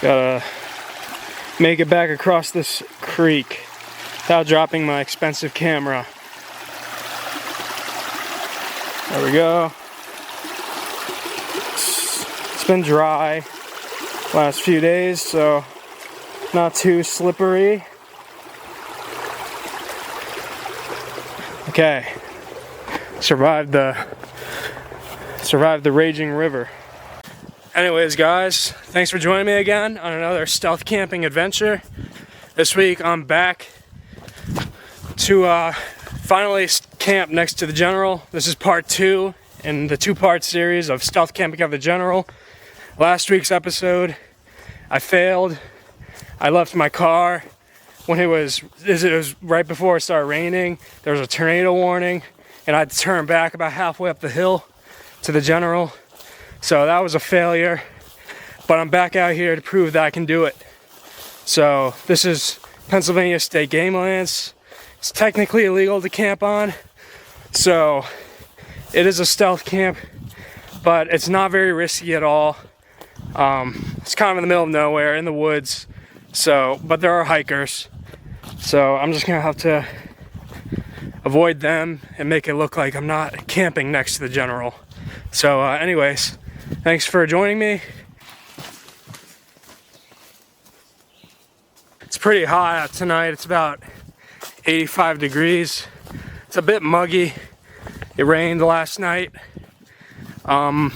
Gotta make it back across this creek without dropping my expensive camera. There we go. It's been dry last few days, so not too slippery. Okay, survived the raging river. Anyways, guys, thanks for joining me again on another stealth camping adventure. This week I'm back to finally camp next to the General. This is part 2 in the 2-part series of stealth camping at the General. Last week's episode, I failed. I left my car when it was right before it started raining. There was a tornado warning, and I had to turn back about halfway up the hill to the General. So that was a failure, but I'm back out here to prove that I can do it. So this is Pennsylvania State Game Lands. It's technically illegal to camp on, so it is a stealth camp, but it's not very risky at all. It's kind of in the middle of nowhere, in the woods, but there are hikers. So I'm just gonna have to avoid them and make it look like I'm not camping next to the General. So anyways, thanks for joining me. It's pretty hot out tonight. It's about 85 degrees. It's a bit muggy. It rained last night. And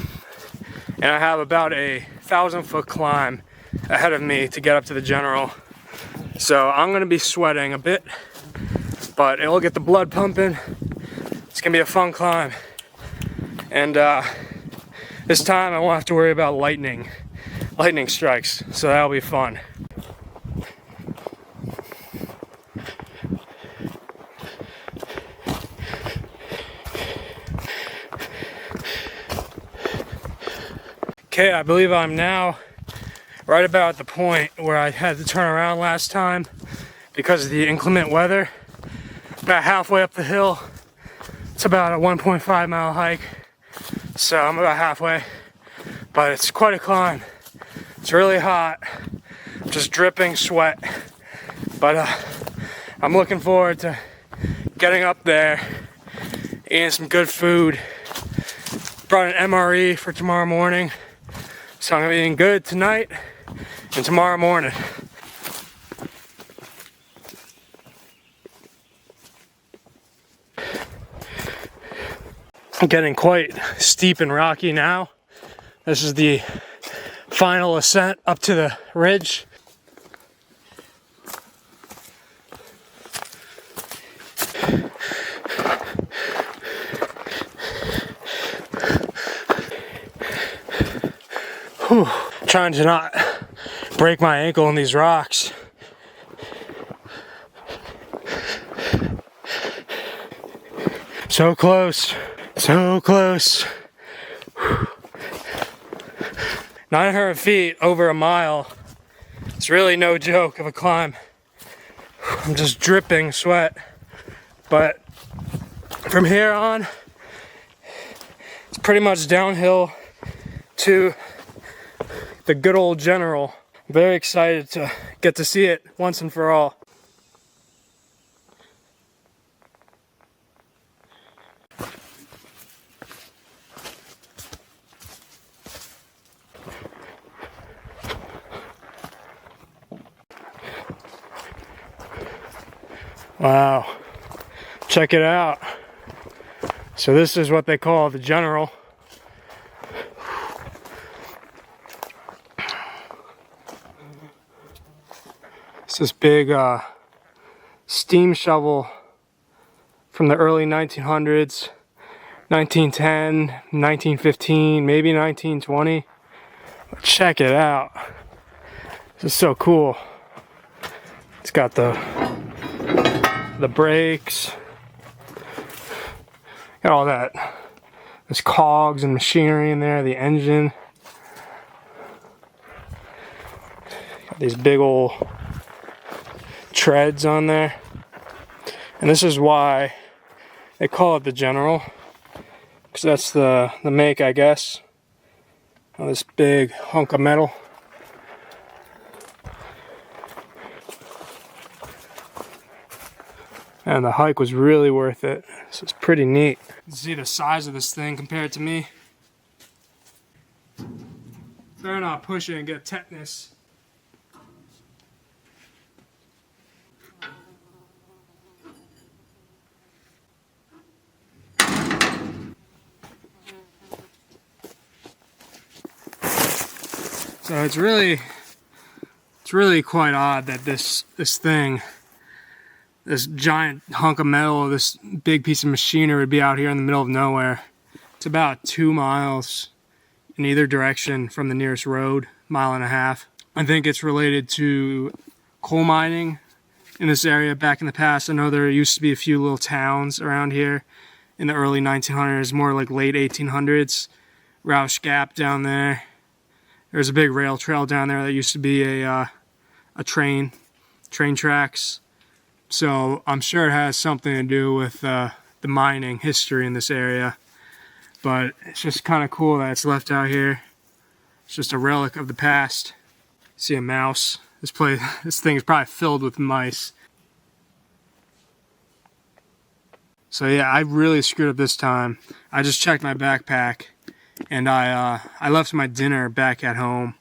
I have about a 1,000-foot climb ahead of me to get up to the General. So I'm gonna be sweating a bit, but it'll get the blood pumping. It's gonna be a fun climb. And this time I won't have to worry about lightning strikes, so that'll be fun. Okay, I believe I'm now right about the point where I had to turn around last time because of the inclement weather. About halfway up the hill. It's about a 1.5 mile hike, so I'm about halfway, but it's quite a climb. It's really hot, I'm just dripping sweat, but I'm looking forward to getting up there, eating some good food. Brought an MRE for tomorrow morning, so I'm gonna be eating good tonight and tomorrow morning. Getting quite steep and rocky now. This is the final ascent up to the ridge. Whew. Trying to not break my ankle in these rocks. So close. So close. 900 feet, over a mile. It's really no joke of a climb. I'm just dripping sweat. But from here on, it's pretty much downhill to the good old General. I'm very excited to get to see it once and for all. Wow, check it out. So this is what they call the General. It's this big steam shovel from the early 1900s, 1910, 1915, maybe 1920. Check it out. This is so cool. It's got the brakes, got all that, there's cogs and machinery in there, the engine, got these big old treads on there, and this is why they call it the General, because that's the make, I guess, of this big hunk of metal. And the hike was really worth it. So it's pretty neat. You can see the size of this thing compared to me. Better not push it and get tetanus. So it's really quite odd that this thing, this giant hunk of metal, this big piece of machinery would be out here in the middle of nowhere. It's about 2 miles in either direction from the nearest road, 1.5 miles. I think it's related to coal mining in this area back in the past. I know there used to be a few little towns around here in the early 1900s, more like late 1800s. Roush Gap down there. There's a big rail trail down there that used to be a train tracks. So I'm sure it has something to do with the mining history in this area. But it's just kind of cool that it's left out here. It's just a relic of the past. See a mouse. This thing is probably filled with mice. So yeah, I really screwed up this time. I just checked my backpack. And I left my dinner back at home.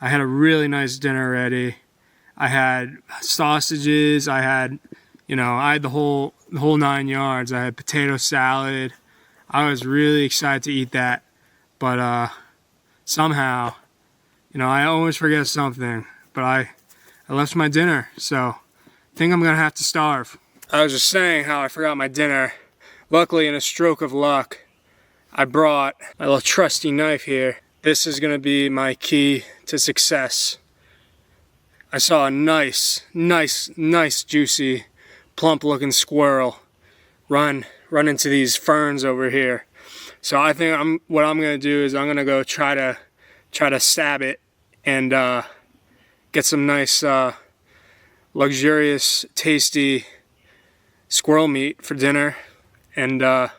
I had a really nice dinner ready. I had sausages. I had the whole 9 yards. I had potato salad. I was really excited to eat that, but somehow, I always forget something. But I left my dinner, so I think I'm gonna have to starve. I was just saying how I forgot my dinner. Luckily, in a stroke of luck, I brought my little trusty knife here. This is gonna be my key to success. I saw a nice, juicy, plump looking squirrel run into these ferns over here. So I think what I'm gonna do is I'm gonna go try to stab it and get some nice, luxurious, tasty squirrel meat for dinner. And I'm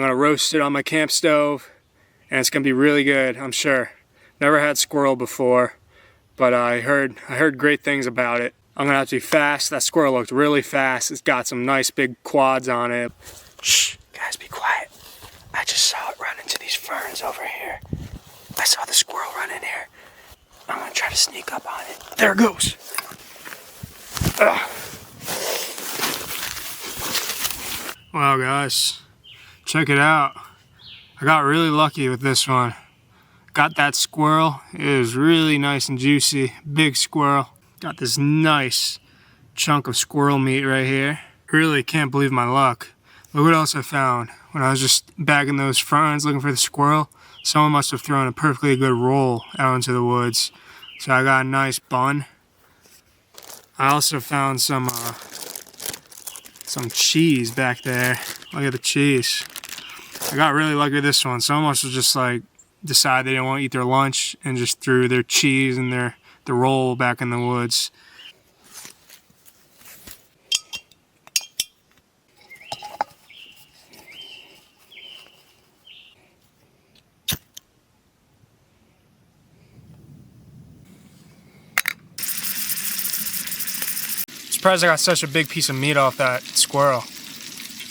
gonna roast it on my camp stove, and it's gonna be really good, I'm sure. Never had squirrel before, but I heard great things about it. I'm gonna have to be fast. That squirrel looked really fast. It's got some nice big quads on it. Shh, guys, be quiet. I just saw it run into these ferns over here. I saw the squirrel run in here. I'm gonna try to sneak up on it. There it goes. Ugh. Wow, guys. Check it out. I got really lucky with this one. Got that squirrel. It was really nice and juicy. Big squirrel. Got this nice chunk of squirrel meat right here. Really can't believe my luck. Look what else I found. When I was just bagging those ferns looking for the squirrel, someone must have thrown a perfectly good roll out into the woods. So I got a nice bun. I also found some cheese back there. Look at the cheese. I got really lucky with this one. Someone must have just decide they didn't want to eat their lunch and just threw their cheese and the roll back in the woods. Surprised I got such a big piece of meat off that squirrel.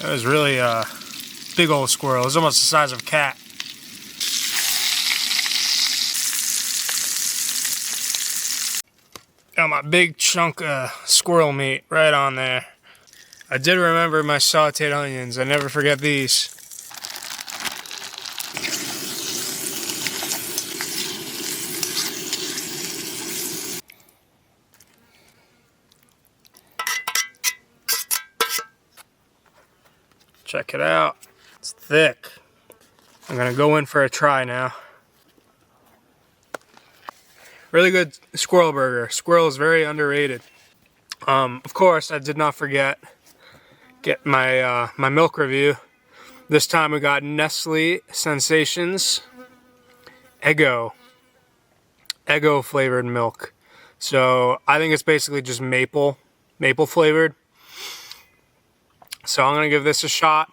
It was really a big old squirrel. It was almost the size of a cat. Got my big chunk of squirrel meat right on there. I did remember my sauteed onions. I never forget these. Check it out. It's thick. I'm gonna go in for a try now. Really good squirrel burger. Squirrel is very underrated. Of course, I did not forget get my my milk review. This time we got Nestle Sensations Eggo flavored milk. So I think it's basically just maple flavored. So I'm gonna give this a shot.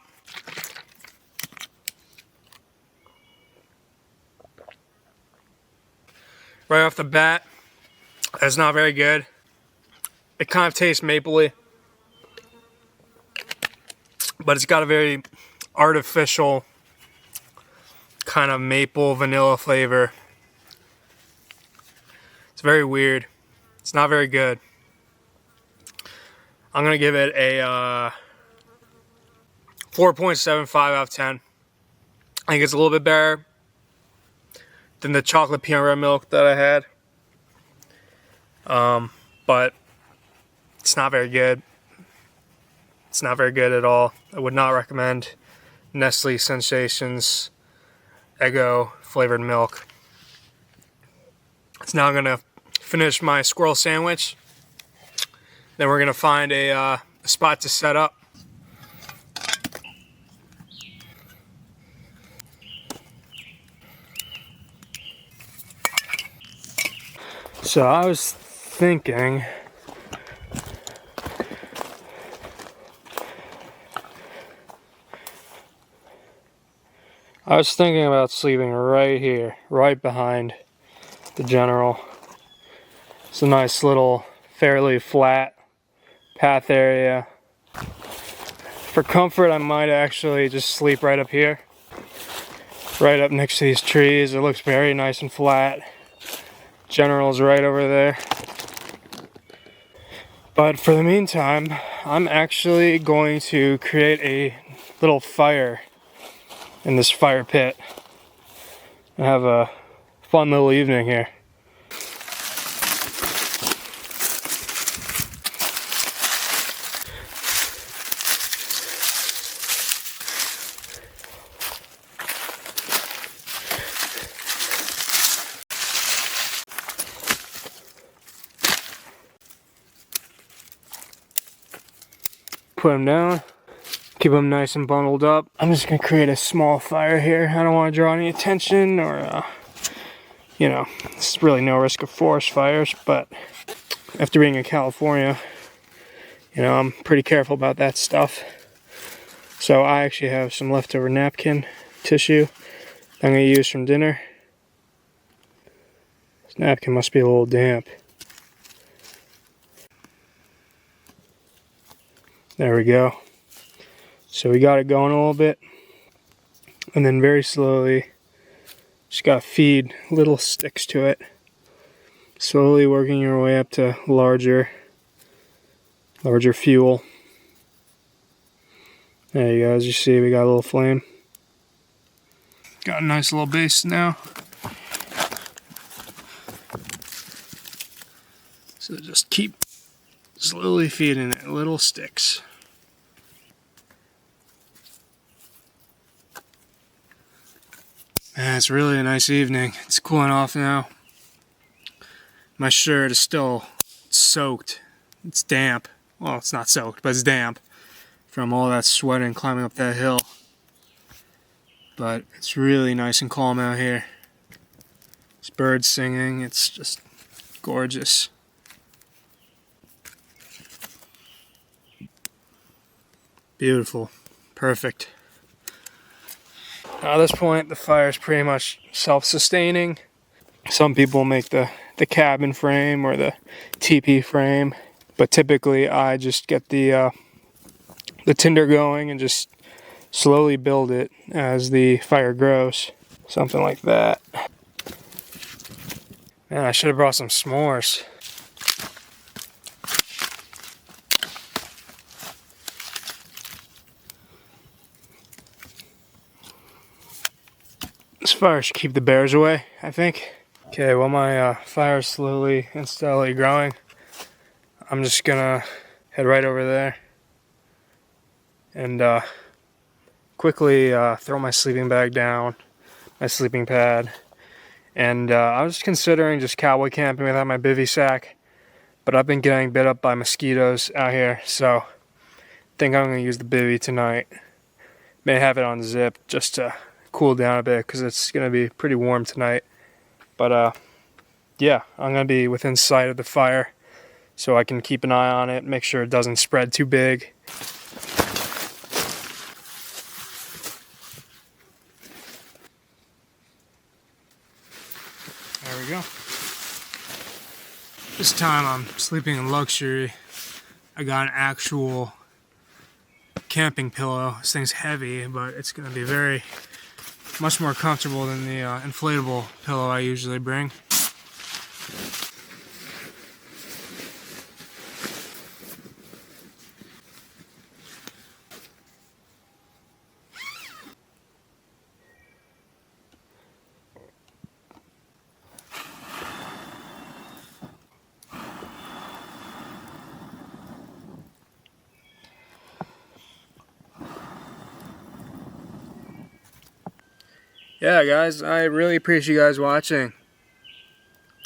Right off the bat, it's not very good. It kind of tastes mapley. but it's got a very artificial kind of maple vanilla flavor. It's very weird. It's not very good. I'm gonna give it a 4.75 out of 10. I think it's a little bit better than the chocolate peanut butter milk that I had. But it's not very good. It's not very good at all. I would not recommend Nestle Sensations Eggo flavored milk. So now I'm gonna finish my squirrel sandwich. Then we're gonna find a spot to set up. So I was thinking about sleeping right here, right behind the general. It's a nice little, fairly flat path area. For comfort, I might actually just sleep right up here, right up next to these trees. It looks very nice and flat. General's right over there. But for the meantime, I'm actually going to create a little fire in this fire pit and have a fun little evening here. Put them down, keep them nice and bundled up. I'm just gonna create a small fire here. I don't want to draw any attention or, you know, it's really no risk of forest fires, but after being in California, you know, I'm pretty careful about that stuff. So I actually have some leftover napkin tissue I'm gonna use from dinner. This napkin must be a little damp. There we go. So we got it going a little bit. And then very slowly, just gotta feed little sticks to it. Slowly working your way up to larger fuel. There you go, as you see, we got a little flame. Got a nice little base now. So just keep slowly feeding it little sticks. Man, it's really a nice evening. It's cooling off now. My shirt is still soaked. It's damp. Well, it's not soaked, but it's damp from all that sweating climbing up that hill. But it's really nice and calm out here. There's birds singing. It's just gorgeous. Beautiful. Perfect. Now at this point, the fire is pretty much self-sustaining. Some people make the cabin frame or the teepee frame, but typically I just get the tinder going and just slowly build it as the fire grows. Something like that. Man, I should have brought some s'mores. This fire should keep the bears away, I think. Okay, while my fire is slowly and steadily growing, I'm just gonna head right over there and quickly throw my sleeping bag down, my sleeping pad, and I was considering just cowboy camping without my bivy sack, but I've been getting bit up by mosquitoes out here, so I think I'm gonna use the bivy tonight. May have it on zip just to cool down a bit because it's gonna be pretty warm tonight. But yeah, I'm gonna be within sight of the fire so I can keep an eye on it, make sure it doesn't spread too big. There we go. This time I'm sleeping in luxury. I got an actual camping pillow. This thing's heavy, but it's going to be much more comfortable than the inflatable pillow I usually bring. Yeah, guys, I really appreciate you guys watching.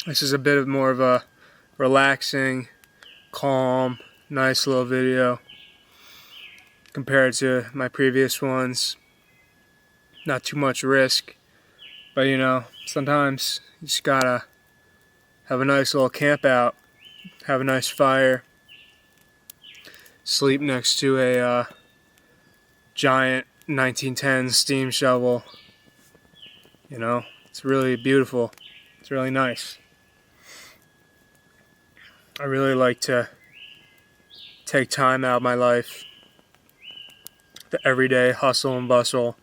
This is a bit more of a relaxing, calm, nice little video compared to my previous ones. Not too much risk, but you know, sometimes you just gotta have a nice little camp out, have a nice fire, sleep next to a giant 1910 steam shovel. You know, it's really beautiful. It's really nice. I really like to take time out of my life, the everyday hustle and bustle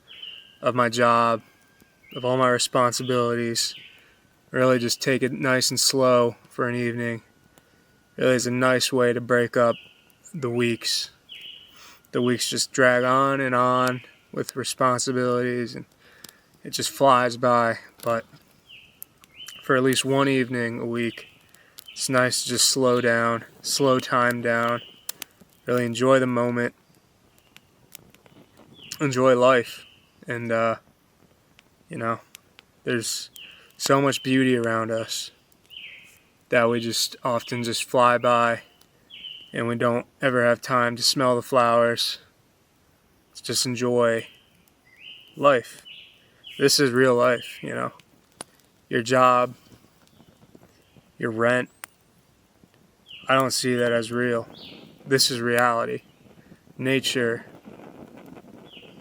of my job, of all my responsibilities. Really just take it nice and slow for an evening. Really is a nice way to break up the weeks. The weeks just drag on with responsibilities, and it just flies by. But for at least one evening a week, it's nice to just slow down, slow time down, really enjoy the moment, enjoy life. And you know, there's so much beauty around us that we just often just fly by, and we don't ever have time to smell the flowers. Let's just enjoy life. This is real life, you know. Your job, your rent, I don't see that as real. This is reality. Nature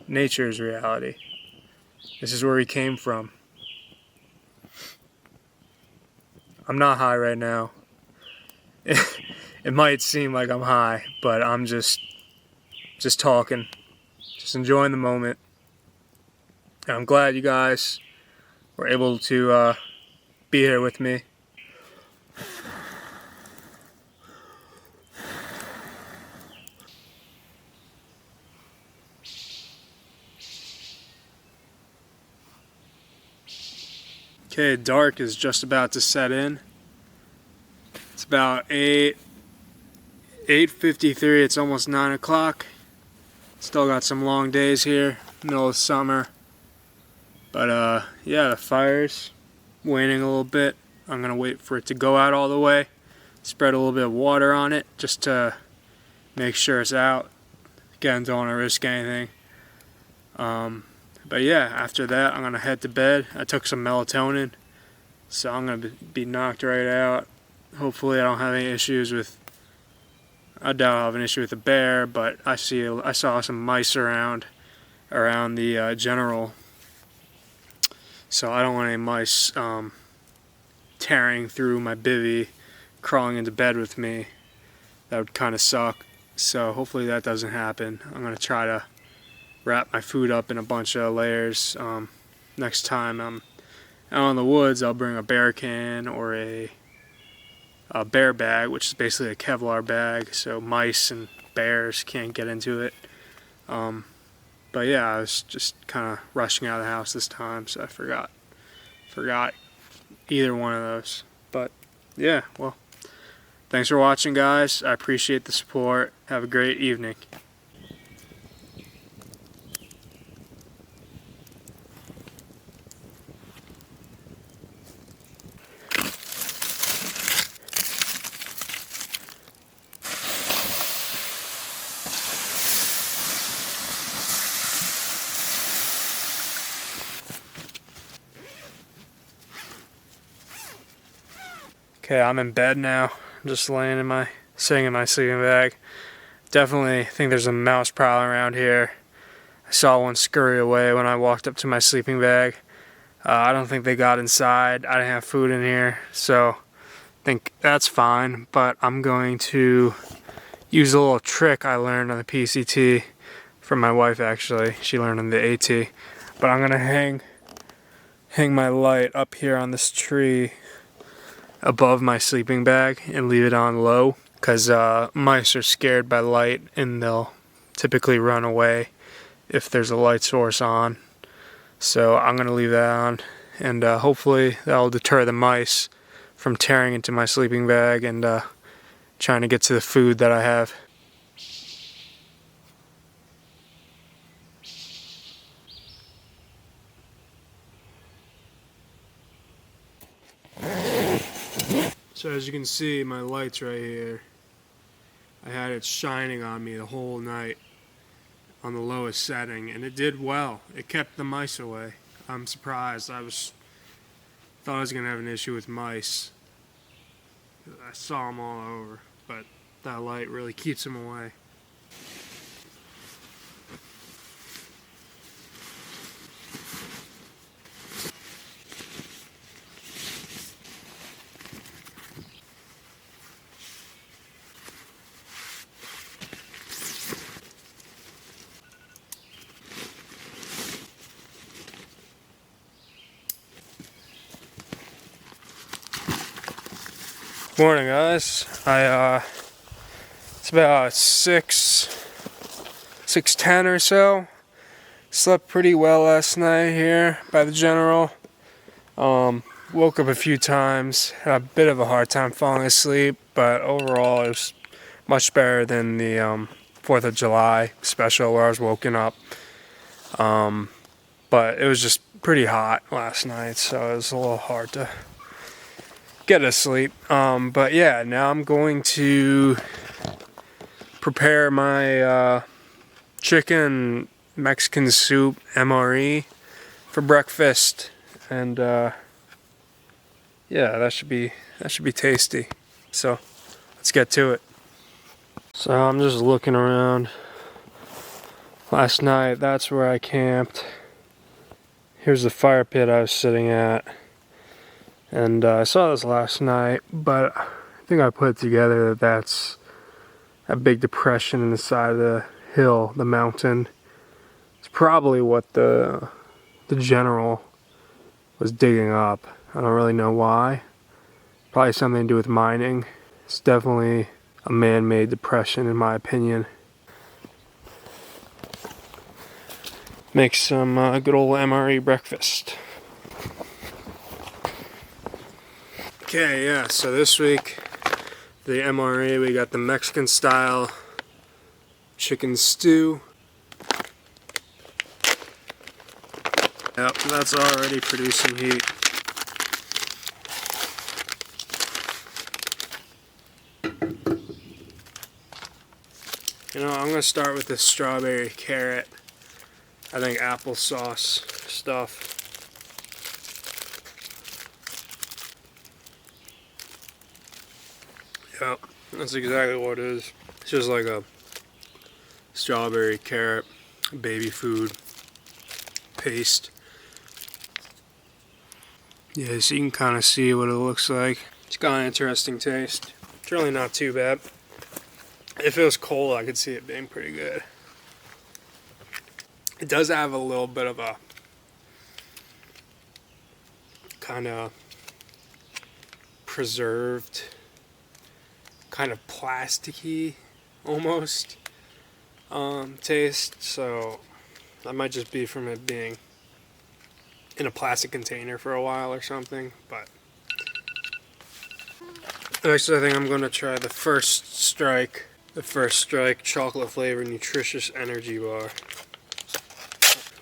is reality. This is where we came from. I'm not high right now. It might seem like I'm high, but I'm just talking, just enjoying the moment. And I'm glad you guys were able to be here with me. Okay, dark is just about to set in. It's about 8:53. It's almost 9 o'clock. Still got some long days here, middle of summer. But yeah, the fire's waning a little bit. I'm gonna wait for it to go out all the way. Spread a little bit of water on it just to make sure it's out. Again, don't want to risk anything. But yeah, after that, I'm gonna head to bed. I took some melatonin, so I'm gonna be knocked right out. Hopefully, I don't have any issues with. I doubt I'll have an issue with a bear, but I saw some mice around the general. So I don't want any mice tearing through my bivvy, crawling into bed with me. That would kind of suck. So hopefully that doesn't happen. I'm going to try to wrap my food up in a bunch of layers. Next time I'm out in the woods, I'll bring a bear can or a bear bag, which is basically a Kevlar bag, so mice and bears can't get into it. But yeah, I was just kind of rushing out of the house this time, so I forgot either one of those. But yeah, well, thanks for watching, guys. I appreciate the support. Have a great evening. Okay, I'm in bed now. I'm just sitting in my sleeping bag. Definitely think there's a mouse prowling around here. I saw one scurry away when I walked up to my sleeping bag. I don't think they got inside. I didn't have food in here, so I think that's fine. But I'm going to use a little trick I learned on the PCT from my wife actually. She learned on the AT. But I'm gonna hang my light up here on this tree above my sleeping bag and leave it on low, because mice are scared by light and they'll typically run away if there's a light source on. So I'm gonna leave that on, and hopefully that'll deter the mice from tearing into my sleeping bag and trying to get to the food that I have. So as you can see, my light's right here. I had it shining on me the whole night on the lowest setting, and it did well. It kept the mice away. I'm surprised. Thought I was gonna have an issue with mice. I saw them all over, but that light really keeps them away. Morning, guys. It's about 6:10 or so. Slept pretty well last night here by the general. Woke up a few times, had a bit of a hard time falling asleep, but overall it was much better than the 4th of July special where I was woken up. But it was just pretty hot last night, so it was a little hard to get to sleep. But yeah, now I'm going to prepare my chicken Mexican soup MRE for breakfast, and yeah, that should be tasty. So let's get to it. So I'm just looking around. Last night, that's where I camped. Here's the fire pit I was sitting at. And I saw this last night, but I think I put it together that that's a big depression in the side of the hill, the mountain. It's probably what the general was digging up. I don't really know why. Probably something to do with mining. It's definitely a man-made depression in my opinion. Make some good old MRE breakfast. Okay, yeah, so this week, the MRE, we got the Mexican style chicken stew. Yep, that's already producing heat. You know, I'm gonna start with the strawberry carrot. I think applesauce stuff. Yep, that's exactly what it is. It's just like a strawberry carrot baby food paste. Yeah, so you can kind of see what it looks like. It's got an interesting taste. It's really not too bad. If it was cold, I could see it being pretty good. It does have a little bit of a kind of preserved, kind of plasticky almost taste, so that might just be from it being in a plastic container for a while or something. But actually I think I'm gonna try the First Strike chocolate flavored nutritious energy bar.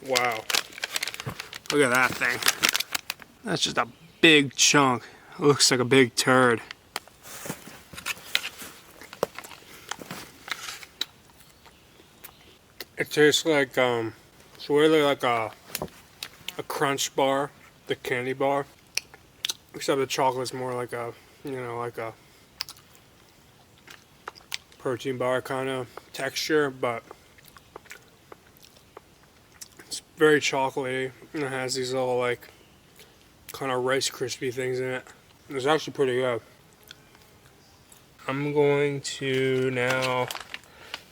Wow, look at that thing. That's just a big chunk. It looks like a big turd. It tastes like it's really like a crunch bar, the candy bar, except the chocolate's more like a, you know, like a protein bar kind of texture, but it's very chocolatey and it has these little like kind of Rice Krispie things in it. It's actually pretty good. I'm going to now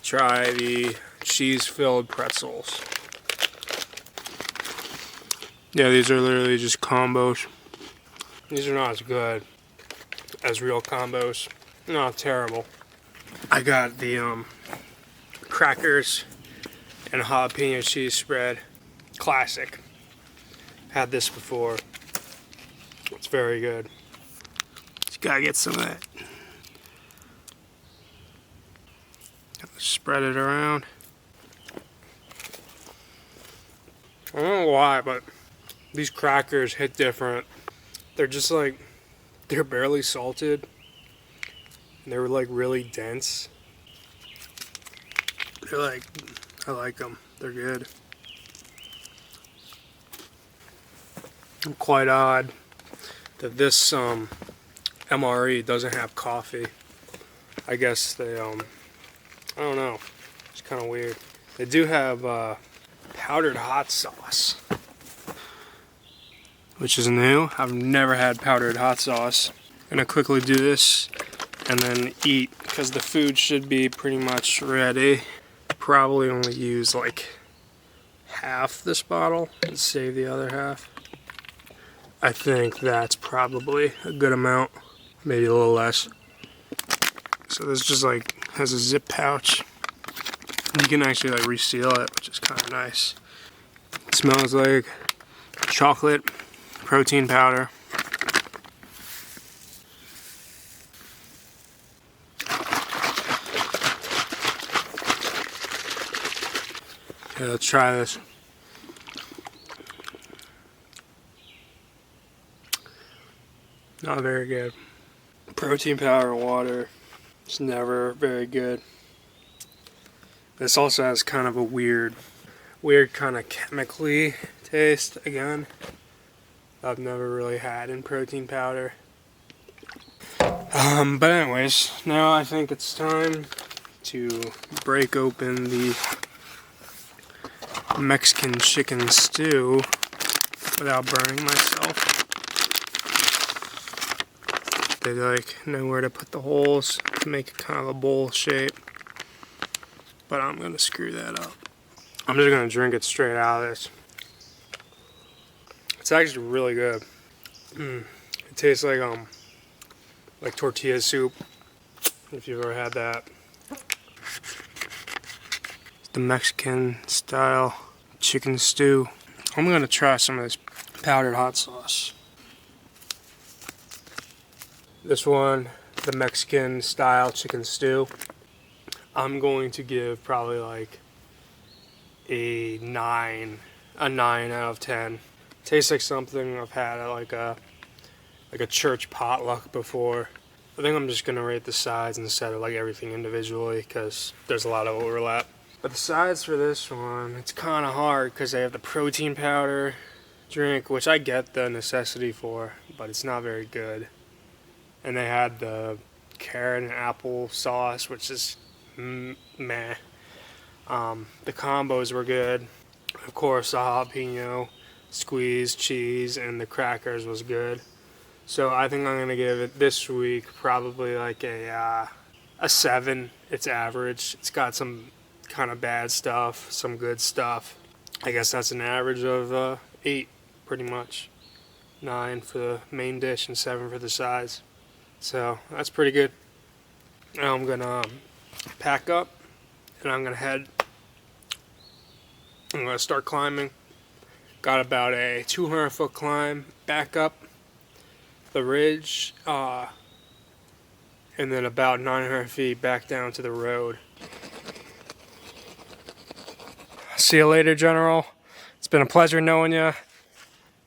try the cheese-filled pretzels. Yeah, these are literally just combos. These are not as good as real combos. Not terrible. I got the crackers and jalapeno cheese spread. Classic. Had this before. It's very good. Just gotta get some of that. Spread it around. I don't know why, but these crackers hit different. They're just like, they're barely salted. And they're like really dense. They're like, I like them. They're good. Quite odd that this MRE doesn't have coffee. I guess they I don't know. It's kind of weird. They do have powdered hot sauce, which is new. I've never had powdered hot sauce. I'm gonna quickly do this and then eat because the food should be pretty much ready. Probably only use like half this bottle and save the other half. I think that's probably a good amount, maybe a little less. So this just like has a zip pouch. You can actually like reseal it, which is kind of nice. It smells like chocolate protein powder. Okay, let's try this. Not very good. Protein powder and water. It's never very good. This also has kind of a weird kind of chemically taste again. I've never really had in protein powder. But anyways, now I think it's time to break open the Mexican chicken stew without burning myself. They like know where to put the holes to make it kind of a bowl shape. But I'm gonna screw that up. I'm just gonna drink it straight out of this. It's actually really good. It tastes like tortilla soup, if you've ever had that. It's the Mexican style chicken stew. I'm gonna try some of this powdered hot sauce. This one, the Mexican style chicken stew, I'm going to give probably like a 9 out of 10. Tastes like something I've had at like a church potluck before. I think I'm just gonna rate the sides instead of like everything individually because there's a lot of overlap. But the sides for this one, it's kind of hard because they have the protein powder drink, which I get the necessity for, but it's not very good. And they had the carrot and apple sauce, which is meh. The combos were good. Of course, the jalapeno, squeezed cheese, and the crackers was good. So I think I'm gonna give it this week probably like a 7. It's average. It's got some kind of bad stuff, some good stuff. I guess that's an average of 8, pretty much. 9 for the main dish and 7 for the sides. So that's pretty good. Now I'm gonna pack up and I'm gonna start climbing. Got about a 200-foot climb back up the ridge, and then about 900 feet back down to the road. See you later, General. It's been a pleasure knowing you,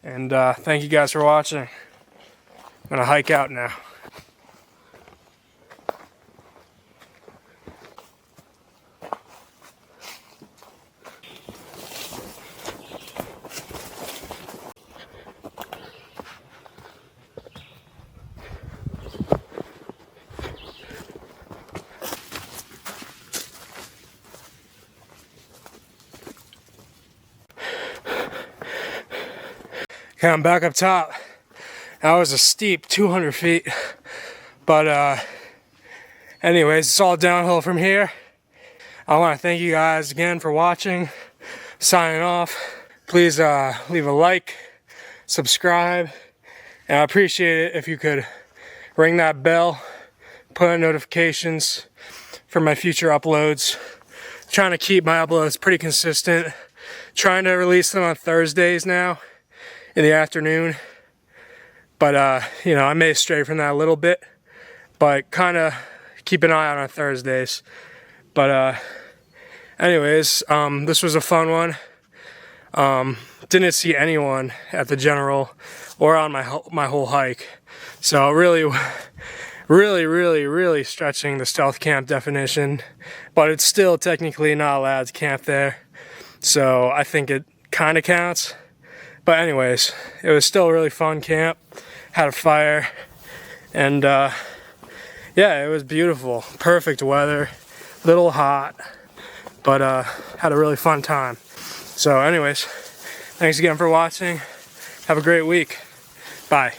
and thank you guys for watching. I'm gonna hike out now. Okay, I'm back up top. That was a steep 200 feet. But anyways, it's all downhill from here. I want to thank you guys again for watching. Signing off. Please leave a like, subscribe, and I appreciate it if you could ring that bell, put on notifications for my future uploads. Trying to keep my uploads pretty consistent. Trying to release them on Thursdays now in the afternoon. But, you know, I may stray from that a little bit. But kind of keep an eye out on Thursdays. But, anyways, this was a fun one. Didn't see anyone at the general or on my whole hike. So really stretching the stealth camp definition. But it's still technically not allowed to camp there. So I think it kind of counts. But anyways, it was still a really fun camp. Had a fire. And yeah, it was beautiful. Perfect weather. Little hot. But had a really fun time. So anyways, thanks again for watching. Have a great week. Bye.